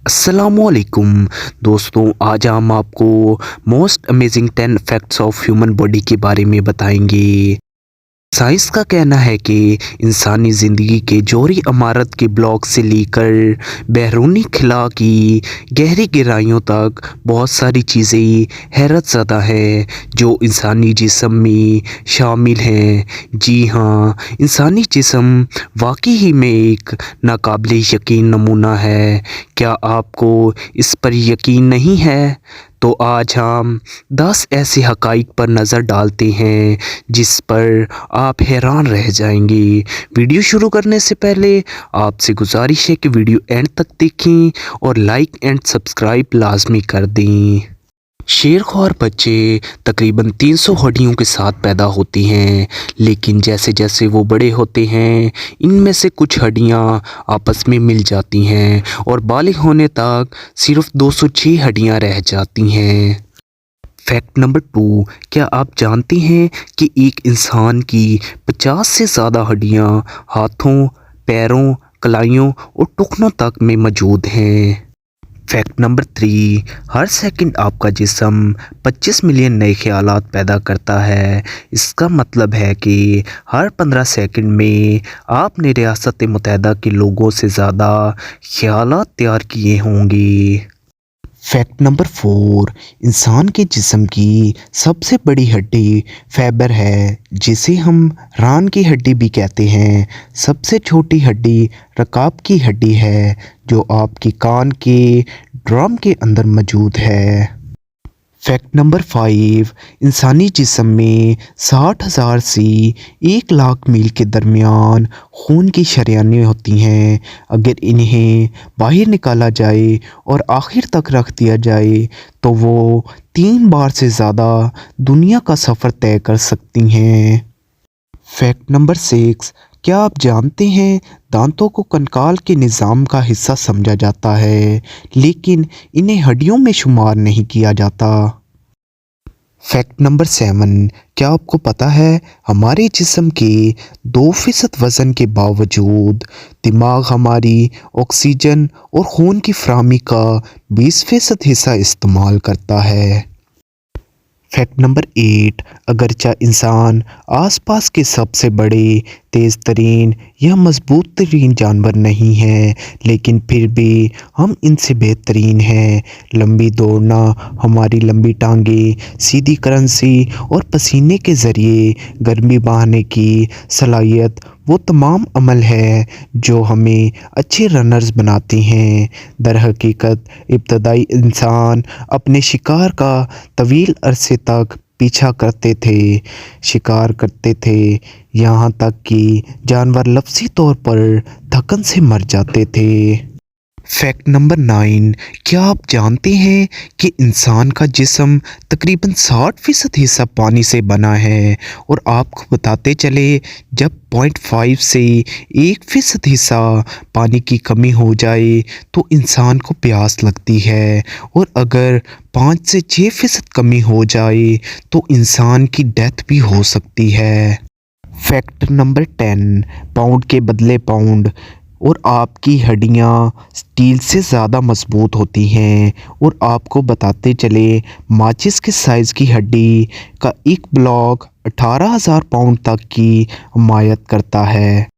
अस्सलामुअलैकुम दोस्तों, आज हम आपको most amazing 10 facts of human body के बारे में बताएंगे। साइंस का कहना है कि इंसानी ज़िंदगी के जौहरी इमारत के ब्लॉक से लेकर बैरूनी खिला की गहरी गहराइयों तक बहुत सारी चीज़ें हैरत ज़दा हैं जो इंसानी जिस्म में शामिल हैं। जी हाँ, इंसानी जिस्म वाकई ही में एक नाकाबिले यकीन नमूना है। क्या आपको इस पर यकीन नहीं है? तो आज हम 10 ऐसे हक़ाइक़ पर नज़र डालते हैं जिस पर आप हैरान रह जाएंगे। वीडियो शुरू करने से पहले आपसे गुजारिश है कि वीडियो एंड तक देखें और लाइक एंड सब्सक्राइब लाजमी कर दें। शेरख्वार बच्चे तकरीबन 300 हड्डियों के साथ पैदा होती हैं, लेकिन जैसे जैसे वो बड़े होते हैं इनमें से कुछ हड्डियां आपस में मिल जाती हैं और बालिग होने तक सिर्फ 206 हड्डियां रह जाती हैं। फैक्ट नंबर 2, क्या आप जानते हैं कि एक इंसान की 50 से ज़्यादा हड्डियां हाथों, पैरों, कलाइयों और टुकनों तक में मौजूद हैं। फैक्ट नंबर 3, हर सेकंड आपका जिस्म 25 मिलियन नए ख्यालात पैदा करता है। इसका मतलब है कि हर 15 सेकंड में आपने रियासत मुत्तहिदा के लोगों से ज़्यादा ख्यालात तैयार किए होंगे। फैक्ट नंबर 4, इंसान के जिस्म की सबसे बड़ी हड्डी फाइबर है, जिसे हम रान की हड्डी भी कहते हैं। सबसे छोटी हड्डी रकाब की हड्डी है, जो आपकी कान के ड्रम के अंदर मौजूद है। फैक्ट नंबर 5, इंसानी जिस्म में 60,000 से 1 लाख मील के दरमियान खून की शरियानें होती हैं। अगर इन्हें बाहर निकाला जाए और आखिर तक रख दिया जाए तो वो 3 बार से ज़्यादा दुनिया का सफ़र तय कर सकती हैं। फैक्ट नंबर 6, क्या आप जानते हैं दांतों को कंकाल के निज़ाम का हिस्सा समझा जाता है, लेकिन इन्हें हड्डियों में शुमार नहीं किया जाता। फैक्ट नंबर 7, क्या आपको पता है हमारे जिस्म के 2% वज़न के बावजूद दिमाग हमारी ऑक्सीजन और खून की फराहमी का 20% हिस्सा इस्तेमाल करता है। फैक्ट नंबर 8, अगरचा इंसान आसपास के सबसे बड़े, तेज़ तरीन या मजबूत तरीन जानवर नहीं है, लेकिन फिर भी हम इनसे बेहतरीन हैं। लंबी दौड़ना, हमारी लंबी टांगें, सीधी करंसी और पसीने के ज़रिए गर्मी बहाने की सलाहियत वो तमाम अमल है जो हमें अच्छे रनर्स बनाते हैं। दर हकीकत इब्तदाई इंसान अपने शिकार का तवील अरसे तक पीछा करते थे, शिकार करते थे, यहाँ तक कि जानवर लफ्ज़ी तौर पर थकन से मर जाते थे। फैक्ट नंबर 9, क्या आप जानते हैं कि इंसान का जिस्म तकरीबन 60% हिस्सा पानी से बना है, और आपको बताते चले जब 0.5 से 1% हिस्सा पानी की कमी हो जाए तो इंसान को प्यास लगती है, और अगर 5 से 6% कमी हो जाए तो इंसान की डेथ भी हो सकती है। फैक्ट नंबर 10, पाउंड के बदले पाउंड और आपकी हड्डियाँ स्टील से ज़्यादा मजबूत होती हैं, और आपको बताते चले माचिस के साइज़ की हड्डी का एक ब्लॉक 18,000 पाउंड तक की हिमायत करता है।